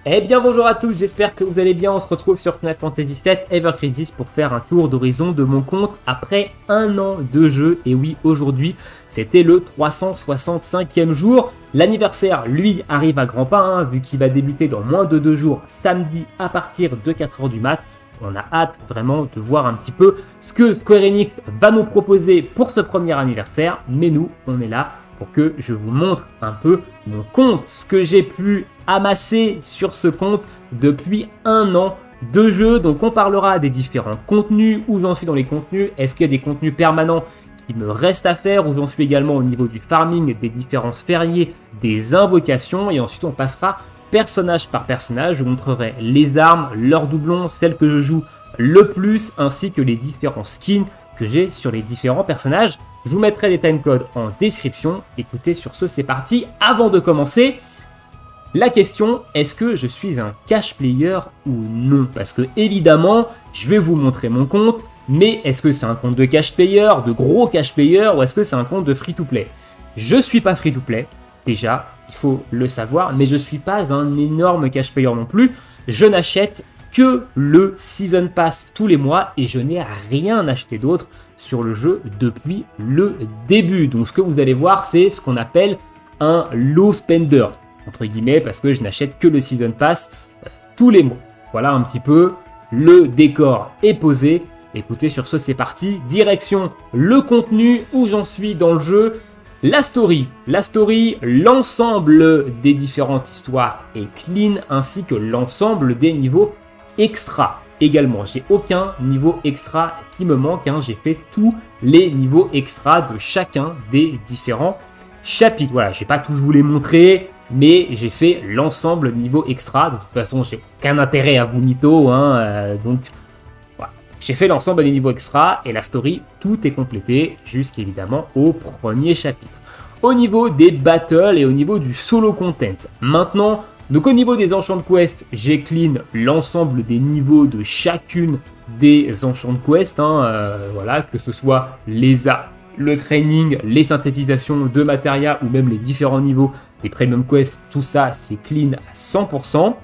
Eh bien bonjour à tous, j'espère que vous allez bien, on se retrouve sur Final Fantasy VII Ever Crisis pour faire un tour d'horizon de mon compte après un an de jeu. Et oui, aujourd'hui, c'était le 365e jour. L'anniversaire, lui, arrive à grands pas, hein, vu qu'il va débuter dans moins de 2 jours, samedi à partir de 4h du mat. On a hâte vraiment de voir un petit peu ce que Square Enix va nous proposer pour ce premier anniversaire. Mais nous, on est là pour que je vous montre un peu mon compte, ce que j'ai pu amasser sur ce compte depuis un an de jeu. Donc on parlera des différents contenus, où j'en suis dans les contenus, est-ce qu'il y a des contenus permanents qui me restent à faire, où j'en suis également au niveau du farming, des différents sphériés, des invocations, et ensuite on passera personnage par personnage. Je vous montrerai les armes, leurs doublons, celles que je joue le plus, ainsi que les différents skins que j'ai sur les différents personnages. Je vous mettrai des timecodes en description. Écoutez, sur ce, c'est parti. Avant de commencer, la question, est-ce que je suis un cash player ou non? Parce que évidemment, je vais vous montrer mon compte, mais est-ce que c'est un compte de cash player, de gros cash player, ou est-ce que c'est un compte de free to play? Je suis pas free to play, déjà, il faut le savoir, mais je suis pas un énorme cash player non plus. Je n'achète que le Season Pass tous les mois et je n'ai rien acheté d'autre sur le jeu depuis le début. Donc ce que vous allez voir, c'est ce qu'on appelle un low spender, entre guillemets, parce que je n'achète que le Season Pass tous les mois. Voilà un petit peu, le décor est posé. Écoutez, sur ce, c'est parti. Direction le contenu, où j'en suis dans le jeu. La story, l'ensemble des différentes histoires est clean, ainsi que l'ensemble des niveaux extra. Également, j'ai aucun niveau extra qui me manque, hein. J'ai fait tous les niveaux extra de chacun des différents chapitres. Voilà, je vais pas tous vous les montrer, mais j'ai fait l'ensemble niveau extra. De toute façon, j'ai aucun intérêt à vous mytho, hein, donc voilà. J'ai fait l'ensemble des niveaux extra et la story, tout est complété jusqu'évidemment au premier chapitre. Au niveau des battles et au niveau du solo content, maintenant, donc au niveau des Enchant Quest, j'ai clean l'ensemble des niveaux de chacune des Enchant Quest, hein, voilà, que ce soit les arts, le training, les synthétisations de Materia ou même les différents niveaux des Premium Quest, tout ça c'est clean à 100%.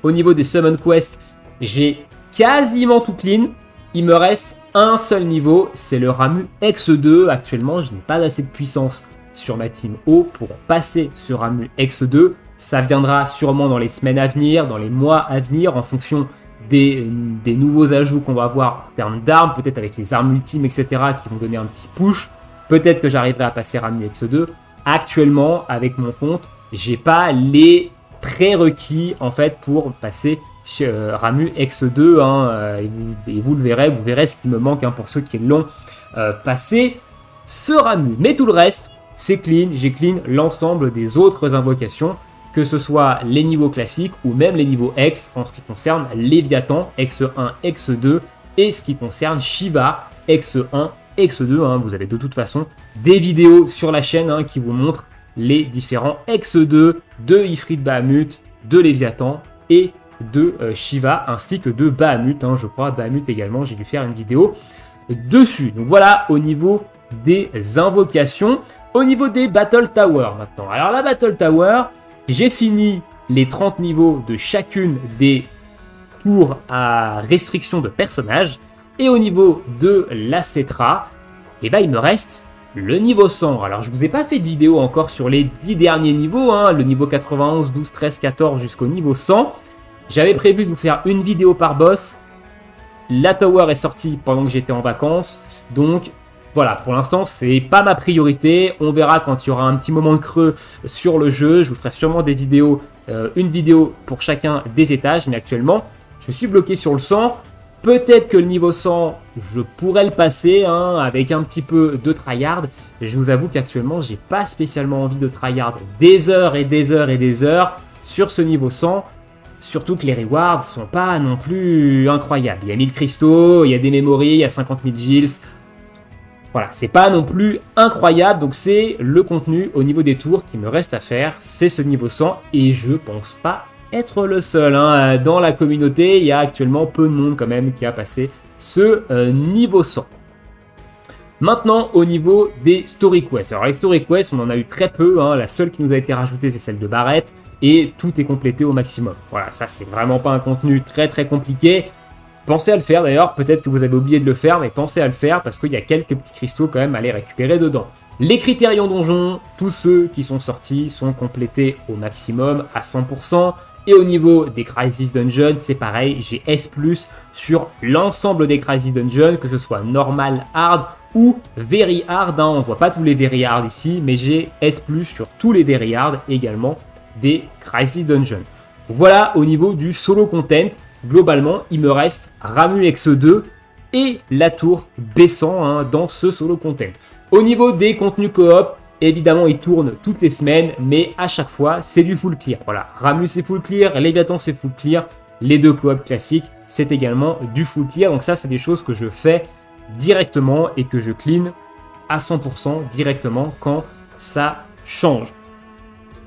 Au niveau des Summon Quest, j'ai quasiment tout clean, il me reste un seul niveau, c'est le Ramuh X2. Actuellement, je n'ai pas assez de puissance sur ma team O pour passer ce Ramuh X2. Ça viendra sûrement dans les semaines à venir, dans les mois à venir, en fonction des nouveaux ajouts qu'on va avoir en termes d'armes, peut-être avec les armes ultimes, etc., qui vont donner un petit push. Peut-être que j'arriverai à passer Ramuh X2. Actuellement, avec mon compte, j'ai pas les prérequis en fait pour passer Ramuh X2, hein, et vous le verrez, vous verrez ce qui me manque, hein, pour ceux qui l'ont passé ce Ramuh. Mais tout le reste, c'est clean. J'ai clean l'ensemble des autres invocations, que ce soit les niveaux classiques ou même les niveaux X en ce qui concerne Léviathan, X1, X2, et ce qui concerne Shiva, X1, X2. Hein. Vous avez de toute façon des vidéos sur la chaîne, hein, qui vous montrent les différents X2 de Ifrit Bahamut, de Léviathan et de Shiva, ainsi que de Bahamut, hein, je crois. Bahamut également, j'ai dû faire une vidéo dessus. Donc voilà au niveau des invocations. Au niveau des Battle Tower maintenant. Alors la Battle Tower, j'ai fini les 30 niveaux de chacune des tours à restriction de personnages. Et au niveau de la Cetra, eh ben, il me reste le niveau 100. Alors je vous ai pas fait de vidéo encore sur les 10 derniers niveaux, hein, le niveau 91, 12, 13, 14 jusqu'au niveau 100. J'avais prévu de vous faire une vidéo par boss. La Tower est sortie pendant que j'étais en vacances, donc voilà, pour l'instant, c'est pas ma priorité. On verra quand il y aura un petit moment de creux sur le jeu. Je vous ferai sûrement des vidéos, une vidéo pour chacun des étages. Mais actuellement, je suis bloqué sur le 100. Peut-être que le niveau 100, je pourrais le passer, hein, avec un petit peu de tryhard. Je vous avoue qu'actuellement, j'ai pas spécialement envie de tryhard des heures et des heures et des heures sur ce niveau 100. Surtout que les rewards sont pas non plus incroyables. Il y a 1000 cristaux, il y a des memories, il y a 50 000 gills. Voilà, c'est pas non plus incroyable, donc c'est le contenu au niveau des tours qui me reste à faire, c'est ce niveau 100, et je pense pas être le seul, hein. Dans la communauté, il y a actuellement peu de monde quand même qui a passé ce niveau 100. Maintenant, au niveau des story quests. Alors les story quests, on en a eu très peu, hein. La seule qui nous a été rajoutée, c'est celle de Barrett, et tout est complété au maximum. Voilà, ça c'est vraiment pas un contenu très compliqué. Pensez à le faire d'ailleurs, peut-être que vous avez oublié de le faire, mais pensez à le faire parce qu'il y a quelques petits cristaux quand même à les récupérer dedans. Les critérions donjons, tous ceux qui sont sortis sont complétés au maximum à 100%. Et au niveau des Crisis Dungeons, c'est pareil, j'ai S+, sur l'ensemble des Crisis Dungeons, que ce soit normal, hard ou very hard. Hein. On ne voit pas tous les very hard ici, mais j'ai S+, sur tous les very hard également des Crisis Dungeons. Donc voilà, au niveau du solo content, globalement, il me reste Ramuh X2 et la tour B100 hein, dans ce solo content. Au niveau des contenus coop, évidemment, il tourne toutes les semaines, mais à chaque fois, c'est du full clear. Voilà, Ramuh c'est full clear, Léviathan c'est full clear, les deux coop classiques, c'est également du full clear. Donc ça, c'est des choses que je fais directement et que je clean à 100% directement quand ça change.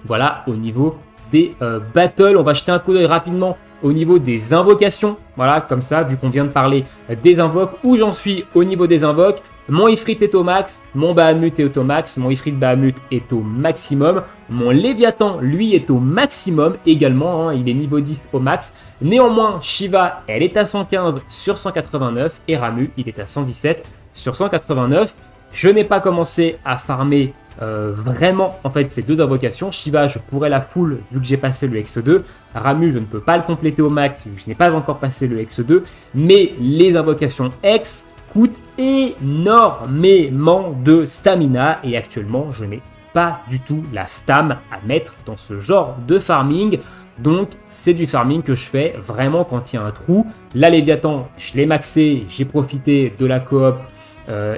Voilà, au niveau des battles, on va jeter un coup d'œil rapidement au niveau des invocations. Voilà, comme ça, vu qu'on vient de parler des invoques, où j'en suis au niveau des invoques. Mon Ifrit est au max, mon Bahamut est au max, mon Ifrit Bahamut est au maximum. Mon Léviathan, lui, est au maximum également, hein, il est niveau 10 au max. Néanmoins, Shiva, elle est à 115 sur 189 et Ramuh, il est à 117 sur 189. Je n'ai pas commencé à farmer vraiment en fait ces deux invocations. Shiva, je pourrais la full vu que j'ai passé le X2. Ramuh, je ne peux pas le compléter au max vu que je n'ai pas encore passé le X2. Mais les invocations X coûtent énormément de stamina et actuellement je n'ai pas du tout la stam à mettre dans ce genre de farming. Donc c'est du farming que je fais vraiment quand il y a un trou. La Léviathan, je l'ai maxé, j'ai profité de la coop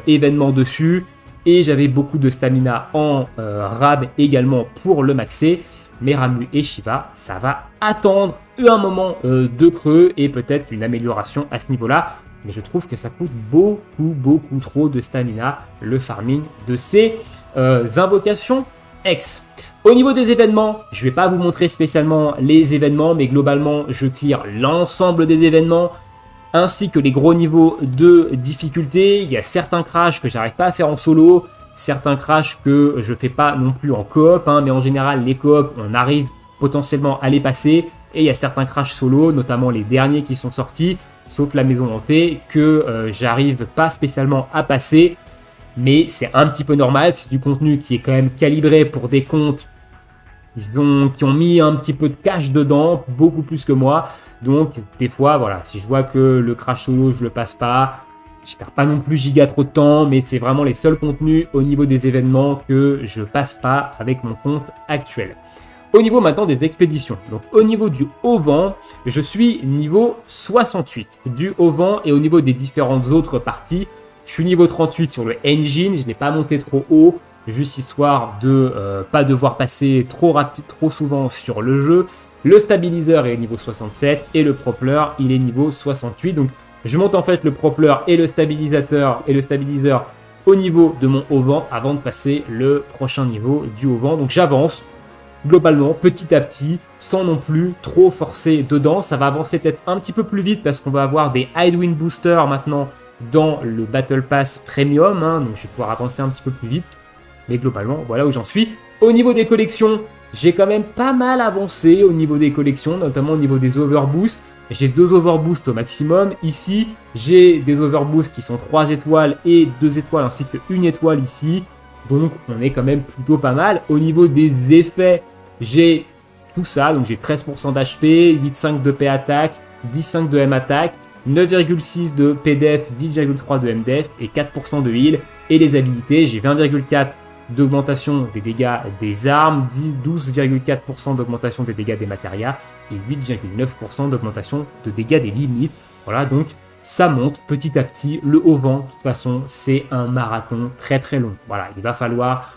événement dessus. Et j'avais beaucoup de stamina en rab également pour le maxer. Mais Ramuh et Shiva, ça va attendre un moment de creux et peut-être une amélioration à ce niveau-là. Mais je trouve que ça coûte beaucoup trop de stamina, le farming de ces invocations X. Au niveau des événements, je ne vais pas vous montrer spécialement les événements, mais globalement, je clear l'ensemble des événements, ainsi que les gros niveaux de difficulté. Il y a certains crashs que j'arrive pas à faire en solo, certains crashs que je fais pas non plus en coop, hein, mais en général, les coop, on arrive potentiellement à les passer. Et il y a certains crashs solo, notamment les derniers qui sont sortis, sauf la maison hantée, que j'arrive pas spécialement à passer. Mais c'est un petit peu normal, c'est du contenu qui est quand même calibré pour des comptes qui ont mis un petit peu de cash dedans, beaucoup plus que moi. Donc des fois, voilà, si je vois que le crash solo, je le passe pas, je perds pas non plus giga trop de temps, mais c'est vraiment les seuls contenus au niveau des événements que je passe pas avec mon compte actuel. Au niveau maintenant des expéditions, donc au niveau du haut vent, je suis niveau 68 du haut vent et au niveau des différentes autres parties, je suis niveau 38 sur le engine, je n'ai pas monté trop haut, juste histoire de pas devoir passer trop souvent sur le jeu. Le stabiliseur est niveau 67 et le propeller il est niveau 68. Donc je monte en fait le propeller et le stabilisateur et le stabiliseur au niveau de mon haut vent avant de passer le prochain niveau du haut vent. Donc j'avance globalement petit à petit sans non plus trop forcer dedans. Ça va avancer peut-être un petit peu plus vite parce qu'on va avoir des Hidewind Boosters maintenant dans le Battle Pass Premium. Hein, donc je vais pouvoir avancer un petit peu plus vite. Mais globalement, voilà où j'en suis. Au niveau des collections, j'ai quand même pas mal avancé au niveau des collections, notamment au niveau des overboosts. J'ai 2 overboosts au maximum. Ici, j'ai des overboosts qui sont 3 étoiles et 2 étoiles ainsi que 1 étoile ici. Donc, on est quand même plutôt pas mal. Au niveau des effets, j'ai tout ça. Donc, j'ai 13% d'HP, 8,5 de P attaque, 10,5 de M attaque, 9,6 de PDF, 10,3 de MDF et 4% de heal. Et les habilités, j'ai 20,4 d'augmentation des dégâts des armes, 12,4% d'augmentation des dégâts des matérias et 8,9% d'augmentation de dégâts des limites. Voilà, donc ça monte petit à petit. Le haut vent, de toute façon, c'est un marathon très long. Voilà, il va falloir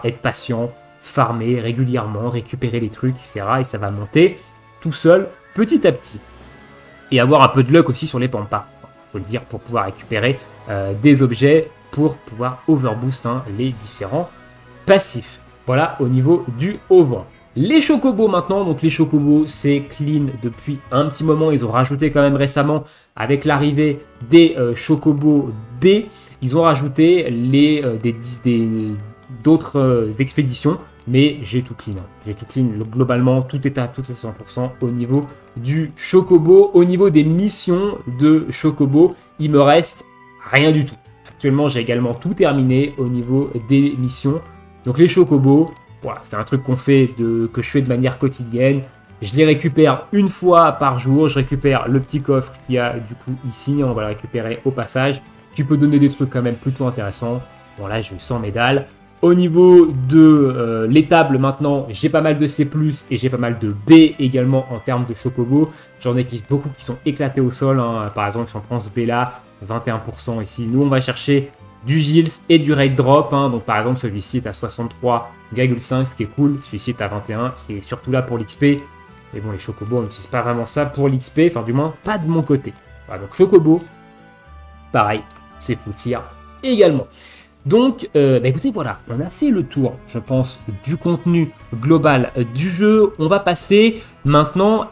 être patient, farmer régulièrement, récupérer les trucs, etc. Et ça va monter tout seul, petit à petit. Et avoir un peu de luck aussi sur les pampas, faut le dire, pour pouvoir récupérer des objets, pour pouvoir overboost les différents passifs. Voilà au niveau du haut vent. Les chocobos maintenant, donc les chocobos c'est clean depuis un petit moment, ils ont rajouté quand même récemment avec l'arrivée des chocobos B Ils ont rajouté d'autres expéditions, mais j'ai tout clean. J'ai tout clean. Globalement, tout est à 100% au niveau du Chocobo. Au niveau des missions de Chocobo, il me reste rien du tout. Actuellement, j'ai également tout terminé au niveau des missions. Donc les Chocobos, voilà, c'est un truc que je fais de manière quotidienne. Je les récupère une fois par jour. Je récupère le petit coffre qu'il y a du coup ici. On va le récupérer au passage. Qui peut donner des trucs quand même plutôt intéressants. Bon là, j'ai eu 100 médailles. Au niveau de l'étable maintenant, j'ai pas mal de C+, et j'ai pas mal de B également en termes de Chocobo. J'en ai beaucoup qui sont éclatés au sol. Hein. Par exemple, si on prend ce B là, 21% ici. Nous, on va chercher du Gilles et du Raid Drop. Hein. Donc, par exemple, celui-ci est à 63,5, ce qui est cool. Celui-ci est à 21, et surtout là pour l'XP. Mais bon, les Chocobos, on n'utilise pas vraiment ça pour l'XP. Enfin, du moins, pas de mon côté. Voilà, donc Chocobo, pareil, c'est full tier également. Donc, écoutez, voilà, on a fait le tour, je pense, du contenu global du jeu. On va passer maintenant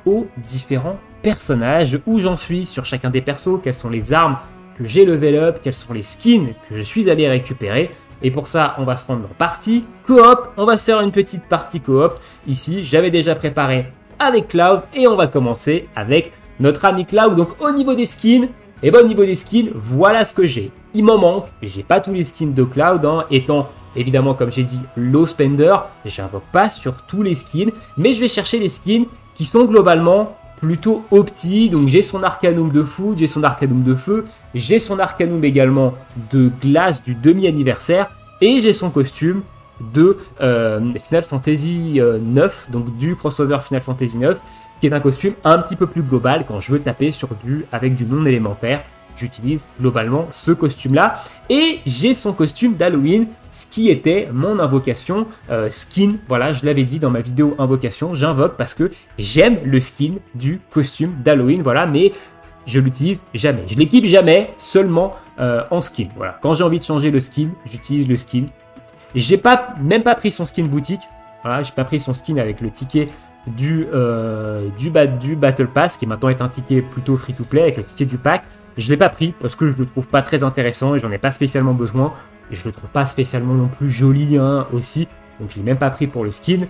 aux différents personnages, où j'en suis sur chacun des persos, quelles sont les armes que j'ai level up, quels sont les skins que je suis allé récupérer. Et pour ça, on va se rendre en partie coop. On va se faire une petite partie coop. Ici, j'avais déjà préparé avec Cloud, et on va commencer avec notre ami Cloud. Donc, au niveau des skins, au niveau des skins, voilà ce que j'ai. Il m'en manque, j'ai pas tous les skins de Cloud, hein, étant évidemment, comme j'ai dit, low spender, j'invoque pas sur tous les skins, mais je vais chercher les skins qui sont globalement plutôt opti. Donc j'ai son Arcanum de foot, j'ai son Arcanum de feu, j'ai son Arcanum également de glace du demi-anniversaire, et j'ai son costume de Final Fantasy 9, donc du crossover Final Fantasy 9, qui est un costume un petit peu plus global quand je veux taper avec du non élémentaire. J'utilise globalement ce costume-là. Et j'ai son costume d'Halloween, ce qui était mon invocation skin. Voilà, je l'avais dit dans ma vidéo invocation, j'invoque parce que j'aime le skin du costume d'Halloween. Voilà, mais je l'utilise jamais. Je l'équipe jamais, seulement en skin. Voilà, quand j'ai envie de changer le skin, j'utilise le skin. J'ai même pas pris son skin boutique. Voilà, j'ai pas pris son skin avec le ticket du Battle Pass, qui maintenant est un ticket plutôt free-to-play avec le ticket du pack. Je ne l'ai pas pris parce que je le trouve pas très intéressant et j'en ai pas spécialement besoin. Et je le trouve pas spécialement non plus joli hein, aussi. Donc je l'ai même pas pris pour le skin.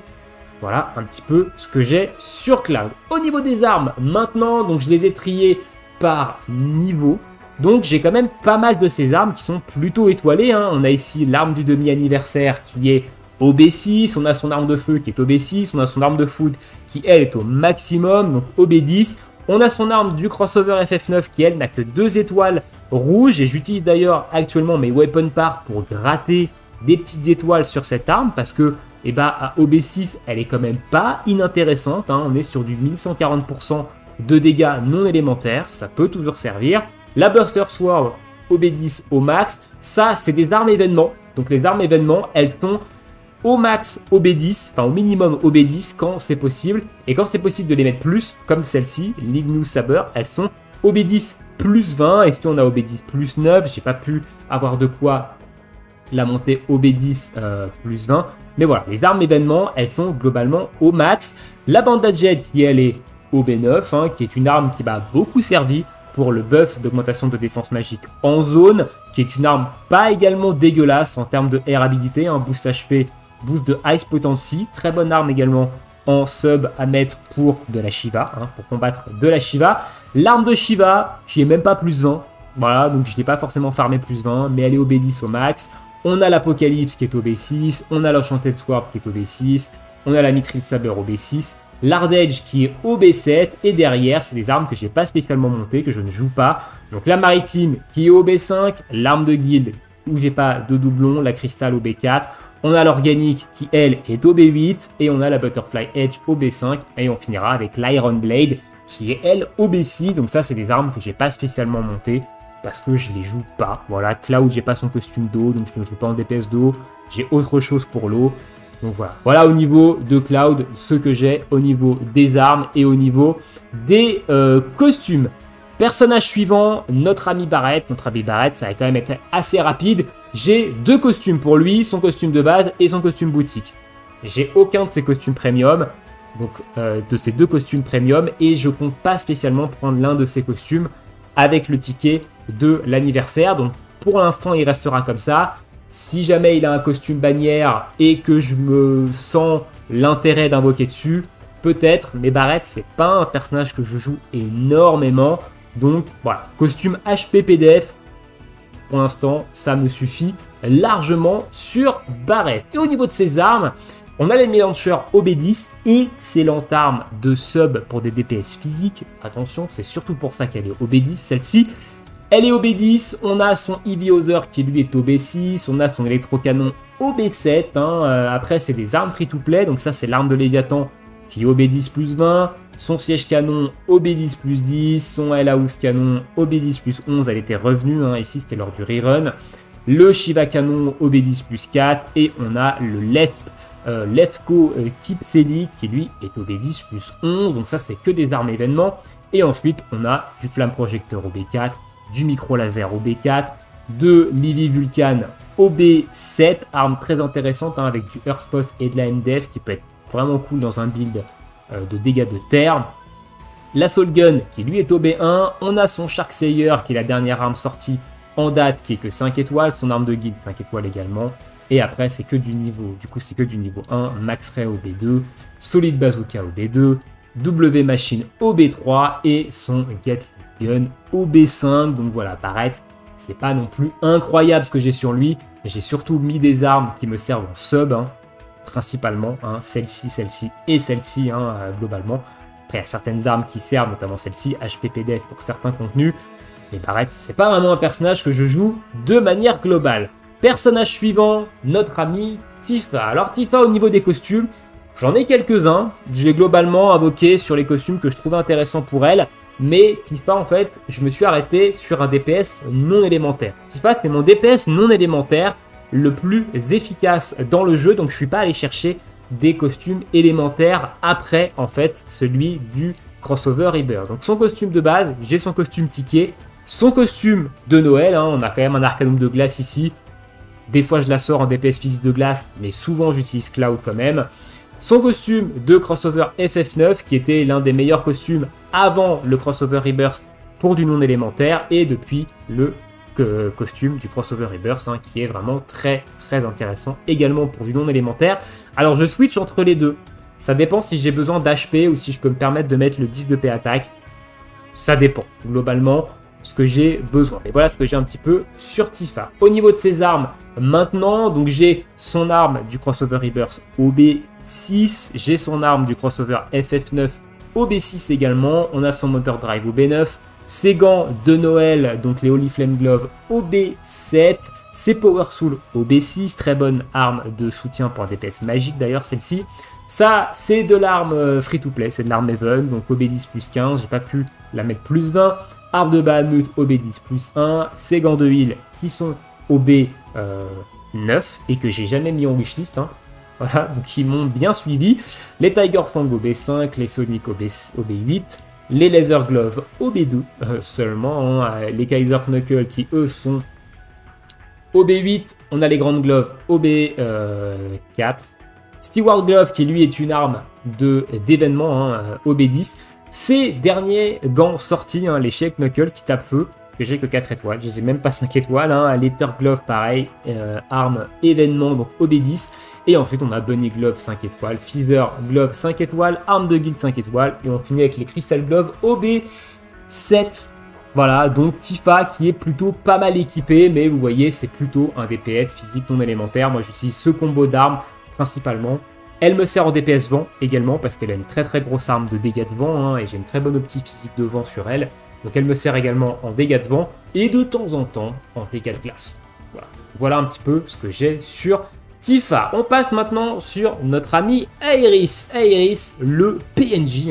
Voilà un petit peu ce que j'ai sur Cloud. Au niveau des armes, maintenant, donc je les ai triées par niveau. Donc j'ai quand même pas mal de ces armes qui sont plutôt étoilées. Hein. On a ici l'arme du demi-anniversaire qui est OB6, on a son arme de feu qui est OB6, on a son arme de foot qui elle est au maximum, donc OB10. On a son arme du crossover FF9 qui elle n'a que 2 étoiles rouges, et j'utilise d'ailleurs actuellement mes weapon parts pour gratter des petites étoiles sur cette arme parce que à OB6 elle est quand même pas inintéressante, hein. On est sur du 1140% de dégâts non élémentaires, ça peut toujours servir. La Buster Sword OB10 au max, ça c'est des armes événements, donc les armes événements elles sont au max OB10, enfin au minimum OB10 quand c'est possible, et quand c'est possible de les mettre plus, comme celle-ci, l'Ignus Saber, elles sont OB10 plus 20, et si on a OB10 plus 9, j'ai pas pu avoir de quoi la monter OB10 plus 20, mais voilà, les armes événements, elles sont globalement au max. La Bandaged qui elle est OB9, hein, qui est une arme qui m'a beaucoup servi pour le buff d'augmentation de défense magique en zone, qui est une arme pas également dégueulasse en termes de airabilité, hein, boost HP, boost de Ice Potency, très bonne arme également en sub à mettre pour de la Shiva, hein, pour combattre de la Shiva. L'arme de Shiva, qui est même pas plus 20, voilà, donc je n'ai pas forcément farmé plus 20, mais elle est OB10 au max. On a l'Apocalypse qui est OB6, on a l'Enchanted Sword qui est OB6, on a la Mithril Saber OB6, l'Ardedge qui est OB7, et derrière, c'est des armes que j'ai pas spécialement montées, que je ne joue pas. Donc la Maritime qui est OB5, l'arme de guilde où j'ai pas de doublon, la Cristal OB4, on a l'Organique qui elle est OB8, et on a la Butterfly Edge OB5, et on finira avec l'Iron Blade qui est elle OB6. Donc ça c'est des armes que j'ai pas spécialement montées parce que je les joue pas. Voilà, Cloud j'ai pas son costume d'eau, donc je ne joue pas en DPS d'eau, j'ai autre chose pour l'eau. Donc voilà, voilà au niveau de Cloud ce que j'ai au niveau des armes et au niveau des costumes. Personnage suivant, notre ami Barrett. Notre ami Barrett, ça va quand même être assez rapide. J'ai 2 costumes pour lui, son costume de base et son costume boutique. J'ai aucun de ses costumes premium, donc de ces 2 costumes premium, et je compte pas spécialement prendre l'un de ces costumes avec le ticket de l'anniversaire. Donc pour l'instant il restera comme ça. Si jamais il a un costume bannière et que je me sens l'intérêt d'invoquer dessus, peut-être, mais Barrett c'est pas un personnage que je joue énormément. Donc voilà, costume HP PDF, pour l'instant ça me suffit largement sur Barrett. Et au niveau de ses armes, on a l'Enemy Launcher OB10, excellente arme de sub pour des DPS physiques. Attention, c'est surtout pour ça qu'elle est OB10, celle-ci. Elle est OB10, on a son Heavy Hauser qui lui est OB6, on a son électrocanon OB7. Après, c'est des armes free-to-play, donc ça c'est l'arme de Léviathan qui est OB10 plus 20. Son siège canon OB10 plus 10, son Hellhouse canon OB10 plus 11, elle était revenue, ici c'était lors du rerun. Le Shiva canon OB10 plus 4 et on a le Lefko Kipseli qui lui est OB10 plus 11, donc ça c'est que des armes événements. Et ensuite on a du flamme projecteur OB4, du micro laser OB4, de l'Ivy Vulcan OB7, arme très intéressante avec du Earthpost et de la MDF qui peut être vraiment cool dans un build de dégâts de terre. La Soul Gun qui lui est OB1, on a son Sharksayer qui est la dernière arme sortie en date qui est que 5 étoiles, son arme de guide 5 étoiles également. Et après, c'est que du niveau, c'est que du niveau 1, Max Ray OB2, Solid Bazooka OB2, W Machine OB3 et son Get Gun OB5. Donc voilà, Barrett, c'est pas non plus incroyable ce que j'ai sur lui. J'ai surtout mis des armes qui me servent en sub, principalement, celle-ci et celle-ci, globalement. Après, il y a certaines armes qui servent, notamment celle-ci, HP PDF pour certains contenus. Mais Barrett, c'est pas vraiment un personnage que je joue de manière globale. Personnage suivant, notre ami Tifa. Alors Tifa au niveau des costumes, j'en ai quelques-uns. J'ai globalement invoqué sur les costumes que je trouvais intéressants pour elle. Mais Tifa en fait, je me suis arrêté sur un DPS non élémentaire. Tifa c'est mon DPS non élémentaire le plus efficace dans le jeu. Donc je suis pas allé chercher des costumes élémentaires après en fait celui du crossover Rebirth. Donc son costume de base, j'ai son costume ticket. Son costume de Noël, on a quand même un Arcanum de glace ici. Des fois, je la sors en DPS physique de glace, mais souvent, j'utilise Cloud quand même. Son costume de crossover FF9, qui était l'un des meilleurs costumes avant le crossover Rebirth pour du non élémentaire, et depuis le costume du crossover Rebirth, qui est vraiment très très intéressant également pour du non élémentaire. Alors, je switch entre les deux. Ça dépend si j'ai besoin d'HP ou si je peux me permettre de mettre le 10 de P attaque. Ça dépend. Globalement, ce que j'ai besoin. Et voilà ce que j'ai un petit peu sur Tifa. Au niveau de ses armes, maintenant, donc j'ai son arme du crossover Rebirth OB6, j'ai son arme du crossover FF9 OB6 également, on a son moteur drive OB9, ses gants de Noël, donc les Holy Flame Glove OB7, ses Power Soul OB6, très bonne arme de soutien pour un DPS magique d'ailleurs celle-ci. Ça, c'est de l'arme free-to-play, c'est de l'arme Even, donc OB10 plus 15, j'ai pas pu la mettre plus 20. Arme de Bahamut OB10 plus 1, ses gants de heal qui sont OB9 et que j'ai jamais mis en wishlist. Voilà, donc qui m'ont bien suivi. Les Tiger Fang OB5, les Sonic OB8, les Laser Glove OB2 seulement. Les Kaiser Knuckle qui eux sont OB8. On a les Grandes Gloves OB4. Steward Glove qui lui est une arme d'événement OB10. Ces derniers gants sortis, les Shake Knuckle qui tapent feu, que j'ai que 4 étoiles, je les ai même pas 5 étoiles, Letter Glove pareil, arme événement donc OB10, et ensuite on a Bunny Glove 5 étoiles, Feather Glove 5 étoiles, arme de guild 5 étoiles, et on finit avec les Crystal Glove OB7. Voilà, donc Tifa qui est plutôt pas mal équipé, mais vous voyez c'est plutôt un DPS physique non élémentaire. Moi j'utilise ce combo d'armes principalement. Elle me sert en DPS vent également parce qu'elle a une très très grosse arme de dégâts de vent et j'ai une très bonne optique physique de vent sur elle. Donc elle me sert également en dégâts de vent et de temps en temps en dégâts de glace. Voilà un petit peu ce que j'ai sur Tifa. On passe maintenant sur notre ami Aeris. Aeris, le PNJ,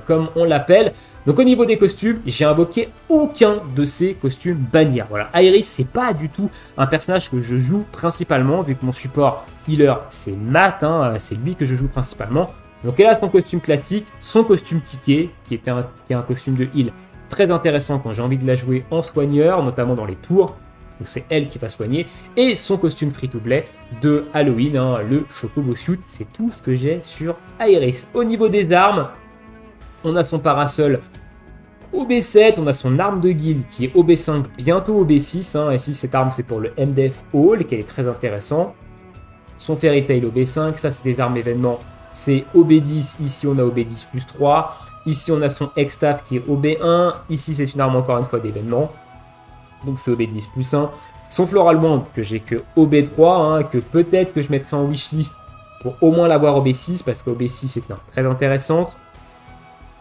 comme on l'appelle. Donc au niveau des costumes, j'ai invoqué aucun de ces costumes bannières. Voilà, Aeris, c'est pas du tout un personnage que je joue principalement, vu que mon support healer, c'est Matt, c'est lui que je joue principalement. Donc elle a son costume classique, son costume ticket, qui est un costume de heal très intéressant quand j'ai envie de la jouer en soigneur, notamment dans les tours. Donc c'est elle qui va soigner. Et son costume free-to-play de Halloween, le Chocobo Suit. C'est tout ce que j'ai sur Aeris. Au niveau des armes, on a son parasol OB7, on a son arme de guilde qui est OB5, bientôt OB6. Hein. Ici, cette arme, c'est pour le MDF Hall, qui est très intéressant. Son Fairy Tail OB5, ça, c'est des armes événements. C'est OB10, ici, on a OB10 plus 3. Ici, on a son X-Staff qui est OB1. Ici, c'est une arme, encore une fois, d'événement. Donc, c'est OB10 plus 1. Son Floral Wand, que j'ai que OB3, hein, que peut-être que je mettrai en wishlist pour au moins l'avoir OB6, parce que OB6, c'est une arme très intéressante.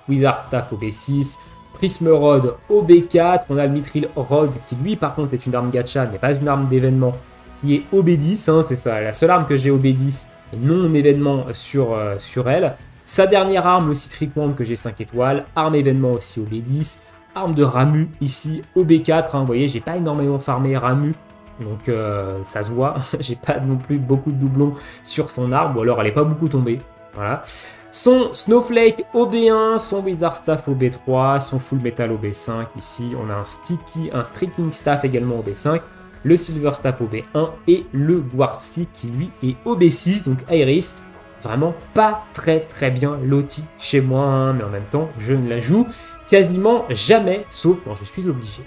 Wizard Staff OB6. Prism Rod OB4, on a le Mithril Rod qui lui par contre est une arme gacha, n'est pas une arme d'événement, qui est OB10, hein, c'est ça, la seule arme que j'ai OB10, et non événement sur elle. Sa dernière arme, le Citric Wand que j'ai 5 étoiles, arme événement aussi OB10, arme de Ramuh ici OB4, hein, vous voyez j'ai pas énormément farmé Ramuh, donc ça se voit, j'ai pas non plus beaucoup de doublons sur son arme, ou alors elle est pas beaucoup tombée, voilà. Son Snowflake OB1, son Wizard Staff OB3, son Full Metal OB5. Ici, on a un Streaking Staff également OB5, le Silver Staff OB1 et le Guard Stick qui lui est OB6. Donc Iris, vraiment pas très bien loti chez moi, hein, mais en même temps, je ne la joue quasiment jamais, sauf quand je suis obligé.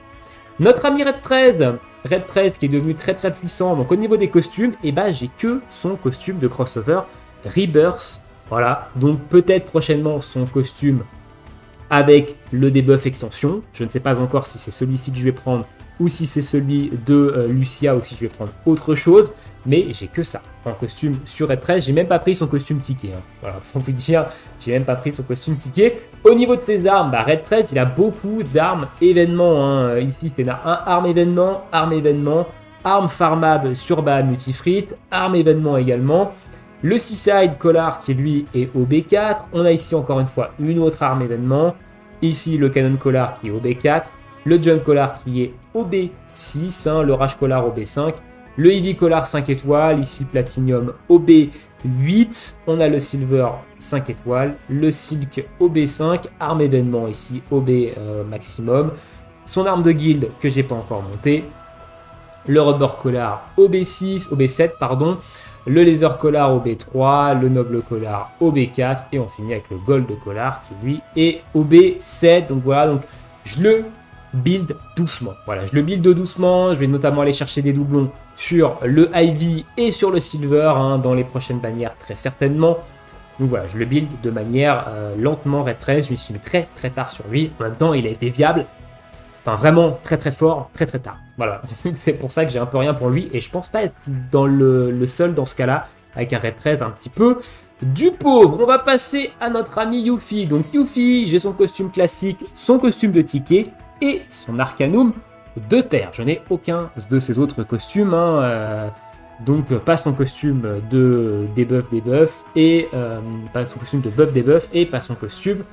Notre ami Red 13 qui est devenu très puissant. Donc au niveau des costumes, eh ben, j'ai que son costume de crossover Rebirth. Voilà, donc peut-être prochainement son costume avec le debuff extension. Je ne sais pas encore si c'est celui-ci que je vais prendre ou si c'est celui de Lucia ou si je vais prendre autre chose. Mais j'ai que ça en costume sur Red 13. J'ai même pas pris son costume ticket. Hein. Voilà, faut vous dire, j'ai même pas pris son costume ticket. Au niveau de ses armes, bah, Red 13, il a beaucoup d'armes événements. Hein. Ici, c'est un arme événement, arme farmable sur Bahamut Ifrit, arme événement également. Le Seaside Collar qui lui est OB4. On a ici encore une fois une autre arme événement. Ici le Cannon Collar qui est OB4. Le Junk Collar qui est OB6. Hein, le Rage Collar OB5. Le Heavy Collar 5 étoiles. Ici Platinum OB8. On a le Silver 5 étoiles. Le Silk OB5. Arme événement ici OB maximum. Son arme de guilde que j'ai pas encore montée. Le Rubber Collar OB7 pardon. Le Laser Collar OB3, le Noble Collar OB4 et on finit avec le Gold Collar qui lui est OB7. Donc voilà, donc je le build doucement. Voilà, je le build doucement. Je vais notamment aller chercher des doublons sur le Ivy et sur le Silver hein, dans les prochaines bannières très certainement. Donc voilà, je le build de manière lentement. Red 13, je me suis mis très tard sur lui. En même temps, il a été viable. Enfin, vraiment très fort, très tard. Voilà, c'est pour ça que j'ai un peu rien pour lui. Et je pense pas être dans le seul dans ce cas-là, avec un Red 13 un petit peu du pauvre. On va passer à notre ami Yuffie. Donc Yuffie, j'ai son costume classique, son costume de ticket et son Arcanum de terre. Je n'ai aucun de ces autres costumes. Hein, donc pas son costume de debuff et pas son costume de buff debuff et pas son costume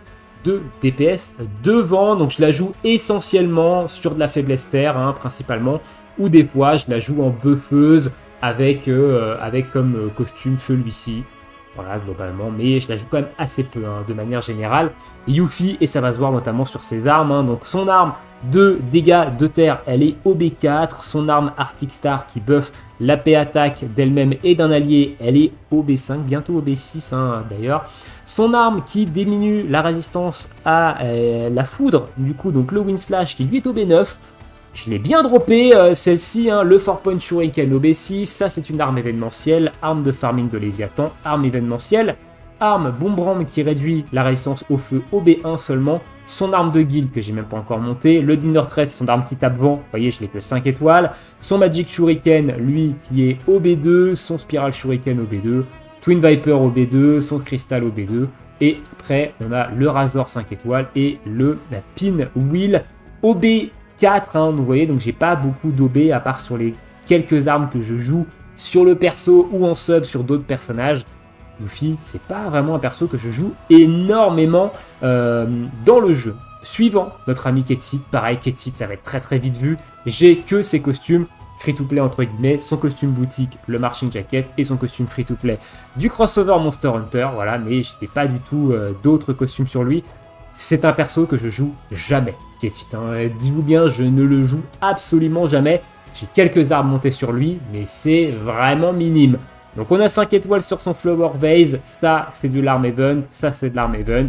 de DPS devant, donc je la joue essentiellement sur de la faiblesse terre, hein, principalement, ou des fois je la joue en buffeuse avec comme costume celui-ci, voilà, globalement, mais je la joue quand même assez peu, hein, de manière générale. Yuffie, et ça va se voir notamment sur ses armes, hein, donc son arme de dégâts de terre, elle est OB4, son arme Arctic Star qui buff l'AP attaque d'elle-même et d'un allié, elle est OB5, bientôt OB6 hein, d'ailleurs. Son arme qui diminue la résistance à la foudre, du coup donc le Wind Slash qui lui est OB9. Je l'ai bien droppé, celle-ci, hein, le 4-point Shuriken OB6, ça c'est une arme événementielle, arme de farming de Léviathan, arme événementielle, arme Bombram qui réduit la résistance au feu OB1 seulement, son arme de guild que j'ai même pas encore montée, le Dinner Tress, son arme qui tape vent, vous voyez je l'ai que 5 étoiles, son Magic Shuriken, lui qui est OB2, son Spiral Shuriken OB2, Twin Viper OB2, son Crystal OB2, et après on a le Razor 5 étoiles et la Pin Wheel OB4, hein, vous voyez, donc j'ai pas beaucoup d'OB à part sur les quelques armes que je joue sur le perso ou en sub sur d'autres personnages. Yuffie, c'est pas vraiment un perso que je joue énormément dans le jeu. Suivant, notre ami Ketsit, pareil, Ketsit, ça va être très vite vu. J'ai que ses costumes free-to-play entre guillemets, son costume boutique, le Marching Jacket, et son costume free-to-play du crossover Monster Hunter, voilà, mais je n'ai pas du tout d'autres costumes sur lui. C'est un perso que je joue jamais, Ketsit, hein. Dis-vous bien, je ne le joue absolument jamais. J'ai quelques armes montées sur lui, mais c'est vraiment minime. Donc on a 5 étoiles sur son Flower Vase, ça c'est de l'arme event, ça c'est de l'arme event.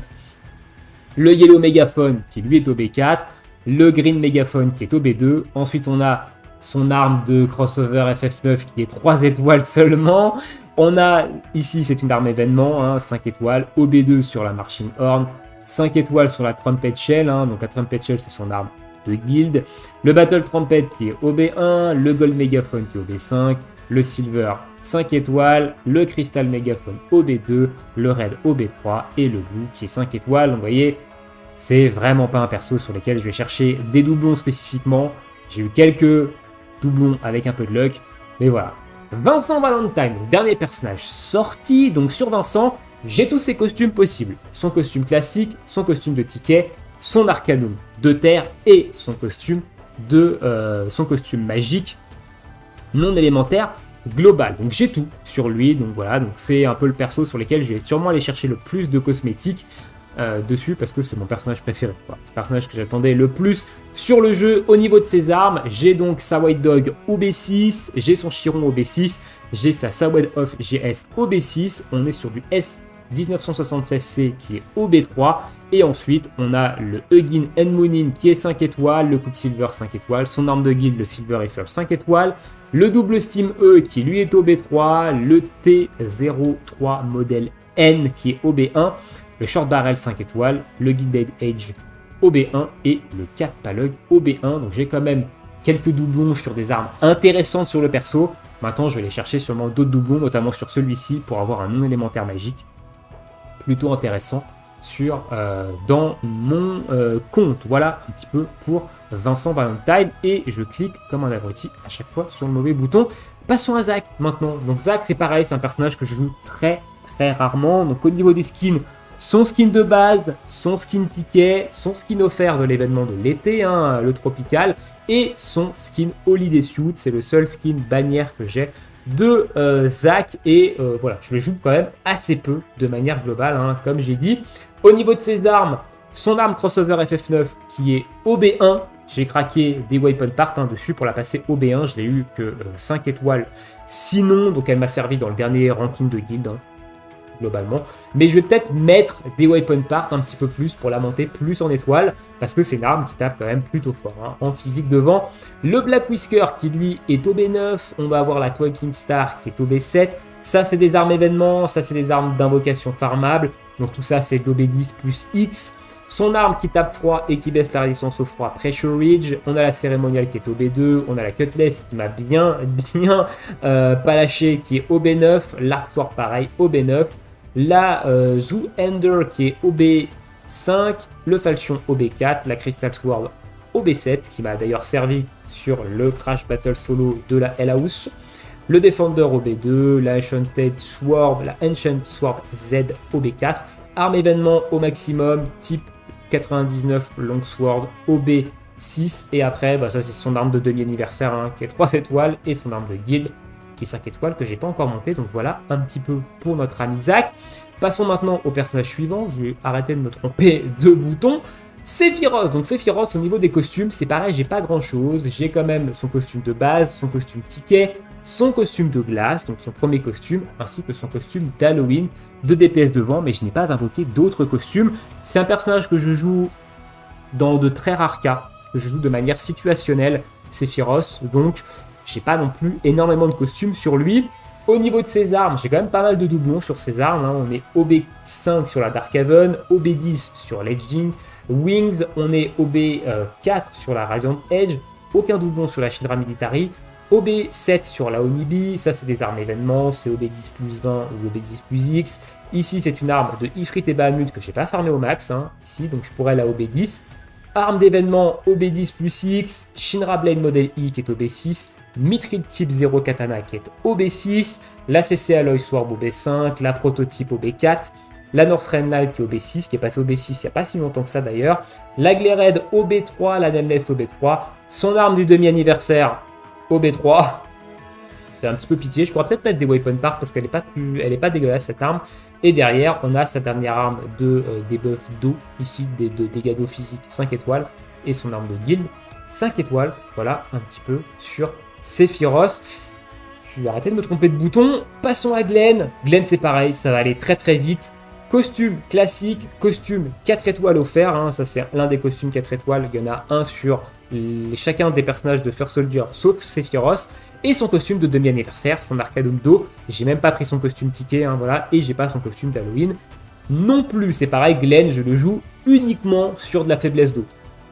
le Yellow Mégaphone qui lui est au B4, le Green Mégaphone qui est au B2. Ensuite, on a son arme de crossover FF9 qui est 3 étoiles seulement. On a ici, c'est une arme événement, hein, 5 étoiles, au B2 sur la Marching Horn, 5 étoiles sur la Trumpet Shell, hein, donc la Trumpet Shell c'est son arme de guild, le Battle Trumpet qui est au B1, le Gold Mégaphone qui est au B5, le Silver 5 étoiles, le Crystal Mégaphone au B2, le Red au B3 et le Blue qui est 5 étoiles. Donc vous voyez, c'est vraiment pas un perso sur lequel je vais chercher des doublons spécifiquement. J'ai eu quelques doublons avec un peu de luck, mais voilà. Vincent Valentine, dernier personnage sorti. Donc sur Vincent, j'ai tous ses costumes possibles. Son costume classique, son costume de ticket, son Arcanum de terre et son costume magique non élémentaire global. Donc j'ai tout sur lui. Donc voilà, donc c'est un peu le perso sur lequel je vais sûrement aller chercher le plus de cosmétiques dessus parce que c'est mon personnage préféré. Voilà. C'est le personnage que j'attendais le plus sur le jeu. Au niveau de ses armes, j'ai donc sa White Dog au B6, j'ai son Chiron au B6, j'ai sa Sawed Off GS au B6, on est sur du S 1976C qui est au B3 et ensuite on a le Hugin Moonin qui est 5 étoiles, le Quicksilver 5 étoiles, son arme de guild le Silver Eiffel 5 étoiles, le double Steam E qui lui est au B3, le T03 modèle N qui est au B1, le Short Barrel 5 étoiles, le Gilded Edge au B1 et le 4 Palug au B1. Donc j'ai quand même quelques doublons sur des armes intéressantes sur le perso. Maintenant je vais aller chercher sûrement d'autres doublons, notamment sur celui-ci pour avoir un non élémentaire magique plutôt intéressant dans mon compte. Voilà un petit peu pour Vincent Valentine et je clique comme un abruti à chaque fois sur le mauvais bouton. Passons à Zack maintenant. Donc Zack c'est pareil, c'est un personnage que je joue très rarement. Donc au niveau des skins, son skin de base, son skin ticket, son skin offert de l'événement de l'été, hein, le tropical, et son skin Holiday Suit. C'est le seul skin bannière que j'ai de Zack et voilà, je le joue quand même assez peu de manière globale, hein, comme j'ai dit. Au niveau de ses armes, son arme crossover FF9 qui est au B1, j'ai craqué des weapon parts dessus pour la passer au B1, je l'ai eu que 5 étoiles sinon, donc elle m'a servi dans le dernier ranking de guild, hein, globalement, mais je vais peut-être mettre des weapon parts un petit peu plus pour la monter plus en étoiles, parce que c'est une arme qui tape quand même plutôt fort, hein, en physique devant. Le Black Whisker qui lui est au B9, on va avoir la Twinkling Star qui est au B7, ça c'est des armes événements, ça c'est des armes d'invocation farmable, donc tout ça c'est de l'OB10 plus X. Son arme qui tape froid et qui baisse la résistance au froid, Pressure Ridge. On a la cérémoniale qui est au B2. On a la Cutlass qui m'a bien pas lâché qui est au B9. L'Arc Sword pareil au B9. La Zoo Ender qui est au B5. Le Falchion au B4. La Crystal Sword au B7 qui m'a d'ailleurs servi sur le Crash Battle Solo de la Hell House. Le Defender au B2. La Enchanted Sword, la Ancient Sword Z au B4. Arme événement au maximum, type 99 Longsword OB6 et après ça c'est son arme de demi-anniversaire hein, qui est 3 étoiles et son arme de guild qui est 5 étoiles que j'ai pas encore monté. Donc voilà un petit peu pour notre ami Zack. Passons maintenant au personnage suivant, je vais arrêter de me tromper de bouton. Sephiroth, donc Sephiroth au niveau des costumes c'est pareil, j'ai pas grand chose, j'ai quand même son costume de base, son costume ticket, son costume de glace, donc son premier costume, ainsi que son costume d'Halloween, de DPS devant, mais je n'ai pas invoqué d'autres costumes. C'est un personnage que je joue dans de très rares cas, que je joue de manière situationnelle, Sephiroth, donc j'ai pas non plus énormément de costumes sur lui. Au niveau de ses armes, j'ai quand même pas mal de doublons sur ses armes, hein. On est OB5 sur la Dark Haven, OB10 sur l'Edging, Wings, on est OB4 sur la Radiant Edge, aucun doublon sur la Shinra Military, OB7 sur la Onibi, ça c'est des armes événements, c'est OB10 plus 20 ou OB10 plus X. Ici c'est une arme de Ifrit et Bahamut que j'ai pas farmé au max, hein, ici, donc je pourrais la OB10. Arme d'événement OB10 plus X, Shinra Blade Model I qui est OB6, Mithril Type 0 Katana qui est OB6, la CC Alloy Sword OB5, la Prototype OB4, la North Rainlight qui est OB6, qui est passée OB6 il n'y a pas si longtemps que ça d'ailleurs, la Glared OB3, la Nameless OB3, son arme du demi-anniversaire OB3, c'est un petit peu pitié, je pourrais peut-être mettre des weapon parts parce qu'elle n'est pas dégueulasse cette arme, et derrière on a sa dernière arme de debuff d'eau, ici de dégâts d'eau physique 5 étoiles, et son arme de guild 5 étoiles, voilà un petit peu sur Sephiroth. Je vais arrêter de me tromper de bouton, passons à Glenn. Glenn c'est pareil, ça va aller très vite. Costume classique, costume 4 étoiles offert, hein, ça c'est l'un des costumes 4 étoiles, il y en a un sur chacun des personnages de First Soldier sauf Sephiroth, et son costume de demi-anniversaire, son Arcanum d'eau, j'ai même pas pris son costume ticket, hein, voilà, et j'ai pas son costume d'Halloween non plus, c'est pareil, Glenn je le joue uniquement sur de la faiblesse d'eau,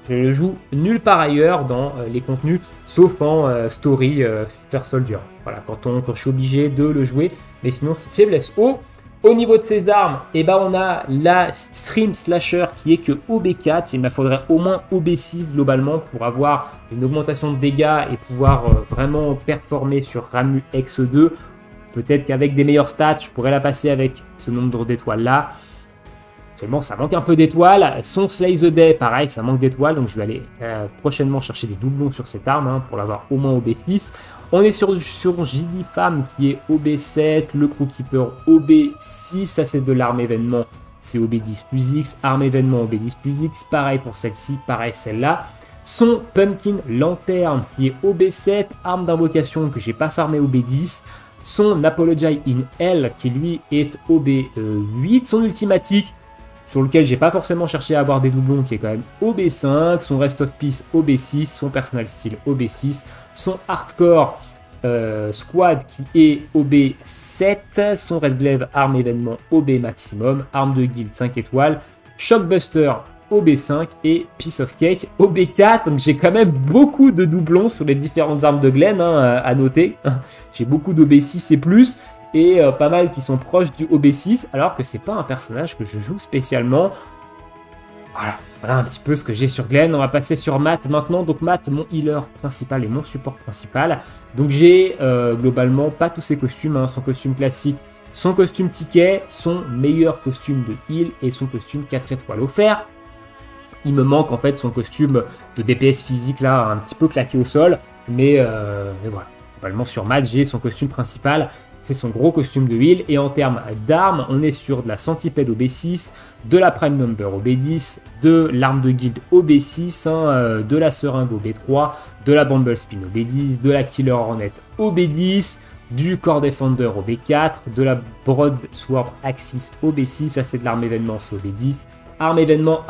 je le joue nulle part ailleurs dans les contenus, sauf en story First Soldier, voilà, quand je suis obligé de le jouer, mais sinon c'est faiblesse eau. Au niveau de ses armes, eh ben on a la Stream Slasher qui est que OB4. Il me faudrait au moins OB6 globalement pour avoir une augmentation de dégâts et pouvoir vraiment performer sur Ramuh X2. Peut-être qu'avec des meilleures stats, je pourrais la passer avec ce nombre d'étoiles là. Seulement, ça manque un peu d'étoiles. Son Slay the Day, pareil, ça manque d'étoiles. Donc, je vais aller prochainement chercher des doublons sur cette arme hein, pour l'avoir au moins OB6. On est sur JD Femme qui est OB7. Le Crewkeeper OB6. Ça, c'est de l'arme événement. C'est OB10 plus X. Arme événement OB10 plus X. Pareil pour celle-ci. Pareil celle-là. Son Pumpkin Lantern qui est OB7. Arme d'invocation que j'ai pas farmé OB10. Son Apology in Hell qui lui est OB8. Son Ultimatique sur lequel j'ai pas forcément cherché à avoir des doublons, qui est quand même OB5, son Rest of Peace OB6, son Personal Steel OB6, son Hardcore Squad qui est OB7, son Red Glaive Arme Événement OB Maximum, Arme de Guild 5 étoiles, Shockbuster OB5 et Piece of Cake OB4, donc j'ai quand même beaucoup de doublons sur les différentes armes de Glenn hein, à noter, j'ai beaucoup d'OB6 et plus, et pas mal qui sont proches du OB6, alors que c'est pas un personnage que je joue spécialement. Voilà un petit peu ce que j'ai sur Glenn. On va passer sur Matt maintenant. Donc Matt, mon healer principal et mon support principal. Donc j'ai globalement pas tous ses costumes, hein. Son costume classique, son costume ticket, son meilleur costume de heal et son costume 4 étoiles offert. Il me manque en fait son costume de DPS physique là, un petit peu claqué au sol, mais voilà. Globalement sur Matt, j'ai son costume principal. C'est son gros costume de heal. Et en termes d'armes, on est sur de la Centipede OB6, de la Prime Number OB10, de l'arme de guild OB6, hein, de la seringue OB3, de la Bumble Spin OB10, de la Killer Hornet OB10, du Core Defender OB4, de la Broadsword Axis OB6, ça c'est de l'arme événement, c'est OB10, arme événement,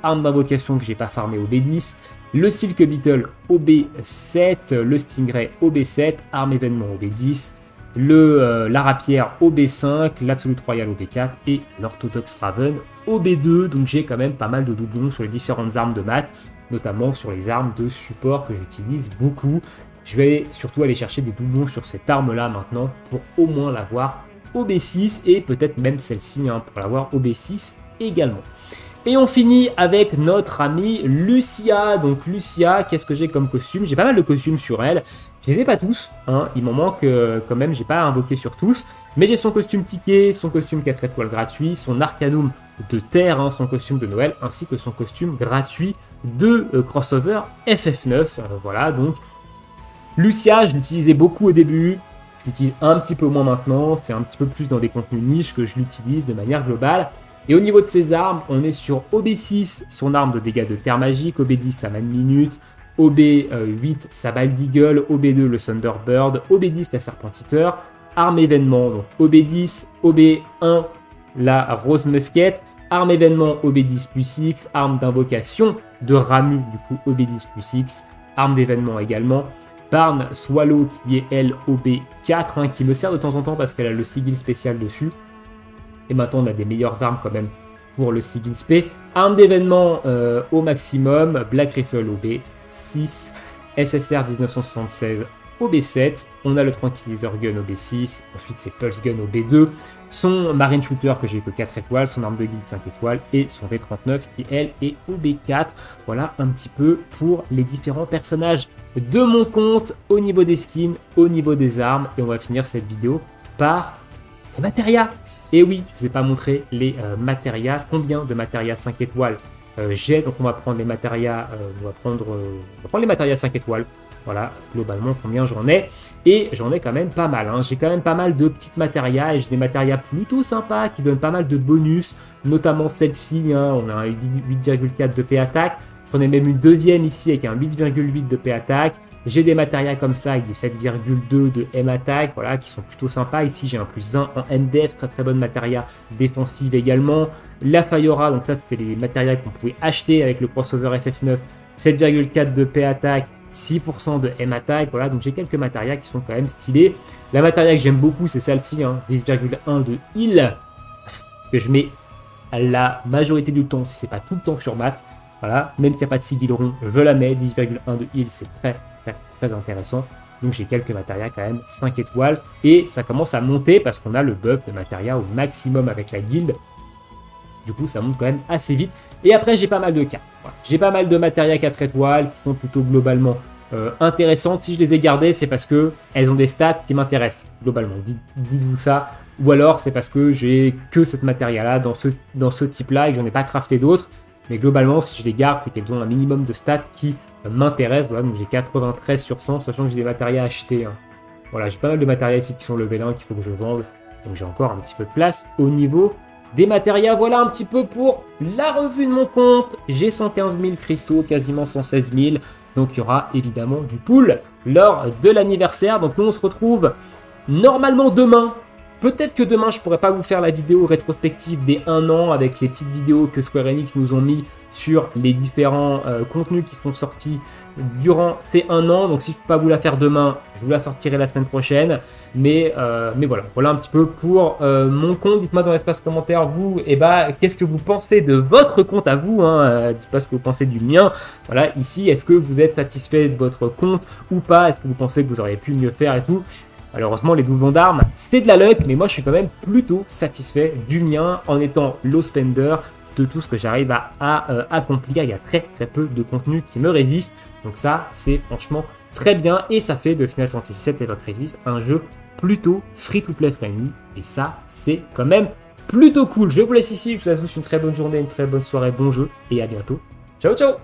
arme d'invocation que j'ai pas farmé OB10, le Silk Beetle OB7, le Stingray OB7, arme événement OB10, la rapière OB5, l'Absolute Royal OB4 et l'Orthodox Raven OB2. Donc j'ai quand même pas mal de doublons sur les différentes armes de Matt, notamment sur les armes de support que j'utilise beaucoup. Je vais surtout aller chercher des doublons sur cette arme-là maintenant pour au moins l'avoir OB6 et peut-être même celle-ci hein, pour l'avoir OB6 également. Et on finit avec notre amie Lucia. Donc Lucia, qu'est-ce que j'ai comme costume? J'ai pas mal de costumes sur elle. Je les ai pas tous, hein. Il m'en manque quand même, j'ai pas invoqué sur tous. Mais j'ai son costume ticket, son costume 4 étoiles gratuit, son Arcanum de terre, hein, son costume de Noël, ainsi que son costume gratuit de crossover FF9. Voilà, donc Lucia, je l'utilisais beaucoup au début. Je l'utilise un petit peu moins maintenant. C'est un petit peu plus dans des contenus niches que je l'utilise de manière globale. Et au niveau de ses armes, on est sur OB6, son arme de dégâts de terre magique, OB10 sa main minute, OB8 sa balle d'eagle, OB2 le Thunderbird, OB10 la Serpent-Eater, arme événement, donc OB10, OB1 la Rose Musket, arme événement OB10 plus X, arme d'invocation de Ramuh, du coup OB10 plus X, arme d'événement également, Barn Swallow qui est elle OB4, hein, qui me sert de temps en temps parce qu'elle a le sigil spécial dessus. Et maintenant, on a des meilleures armes quand même pour le Sigil Spé. Arme d'événement au maximum. Black Rifle OB6. SSR 1976 OB7. On a le Tranquilizer Gun OB6. Ensuite, c'est Pulse Gun OB2. Son Marine Shooter que j'ai que 4 étoiles. Son arme de guild 5 étoiles. Et son V39 qui, elle, est OB4. Voilà un petit peu pour les différents personnages de mon compte au niveau des skins, au niveau des armes. Et on va finir cette vidéo par les matérias. Et oui, je ne vous ai pas montré les matérias, combien de matérias 5 étoiles j'ai. Donc on va prendre les matérias, on va prendre les matérias 5 étoiles. Voilà, globalement combien j'en ai. Et j'en ai quand même pas mal. Hein. J'ai quand même pas mal de petites matérias et j'ai des matérias plutôt sympas qui donnent pas mal de bonus. Notamment celle-ci, hein, on a un 8,4 de P attaque. J'en ai même une deuxième ici avec un 8,8 de P-Attack. J'ai des matérias comme ça avec des 7,2 de M-Attack, voilà, qui sont plutôt sympas. Ici, j'ai un +1 en MDF, très bonne matérias défensive également. La Fayora, donc ça, c'était les matérias qu'on pouvait acheter avec le crossover FF9. 7,4 de P-Attack, 6% de M-Attack, voilà, donc j'ai quelques matérias qui sont quand même stylés. La matéria que j'aime beaucoup, c'est celle-ci, hein, 10,1 de heal, que je mets à la majorité du temps, si c'est pas tout le temps sur mat. Voilà, même s'il n'y a pas de sigil rond, je la mets. 10,1 de heal, c'est très intéressant. Donc j'ai quelques matérias quand même 5 étoiles. Et ça commence à monter parce qu'on a le buff de matérias au maximum avec la guilde. Du coup, ça monte quand même assez vite. Et après, j'ai pas mal de cartes. Voilà. J'ai pas mal de matérias 4 étoiles qui sont plutôt globalement intéressantes. Si je les ai gardées, c'est parce qu'elles ont des stats qui m'intéressent globalement. Dites-vous ça. Ou alors, c'est parce que j'ai que cette matérias-là dans ce type-là et que j'en ai pas crafté d'autres. Mais globalement, si je les garde, c'est qu'elles ont un minimum de stats qui m'intéressent. Voilà, donc j'ai 93 sur 100, sachant que j'ai des matérias achetés. Hein. Voilà, j'ai pas mal de matérias ici qui sont level 1 qu'il faut que je vende. Donc j'ai encore un petit peu de place au niveau des matérias. Voilà un petit peu pour la revue de mon compte. J'ai 115 000 cristaux, quasiment 116 000. Donc il y aura évidemment du pool lors de l'anniversaire. Donc nous, on se retrouve normalement demain. Peut-être que demain, je pourrais pas vous faire la vidéo rétrospective des 1 an avec les petites vidéos que Square Enix nous ont mis sur les différents contenus qui sont sortis durant ces 1 an. Donc si je peux pas vous la faire demain, je vous la sortirai la semaine prochaine. Mais voilà un petit peu pour mon compte. Dites-moi dans l'espace commentaire, vous, qu'est-ce que vous pensez de votre compte à vous, hein, dites pas ce que vous pensez du mien. Voilà, ici, est-ce que vous êtes satisfait de votre compte ou pas? Est-ce que vous pensez que vous auriez pu mieux faire et tout? Malheureusement, les doublons d'armes, c'est de la luck, mais moi, je suis quand même plutôt satisfait du mien en étant low spender de tout ce que j'arrive à accomplir. Il y a très peu de contenu qui me résiste. Donc ça, c'est franchement très bien. Et ça fait de Final Fantasy VII Ever Crisis un jeu plutôt free-to-play friendly. Et ça, c'est quand même plutôt cool. Je vous laisse ici. Je vous souhaite une très bonne journée, une très bonne soirée, bon jeu. Et à bientôt. Ciao, ciao!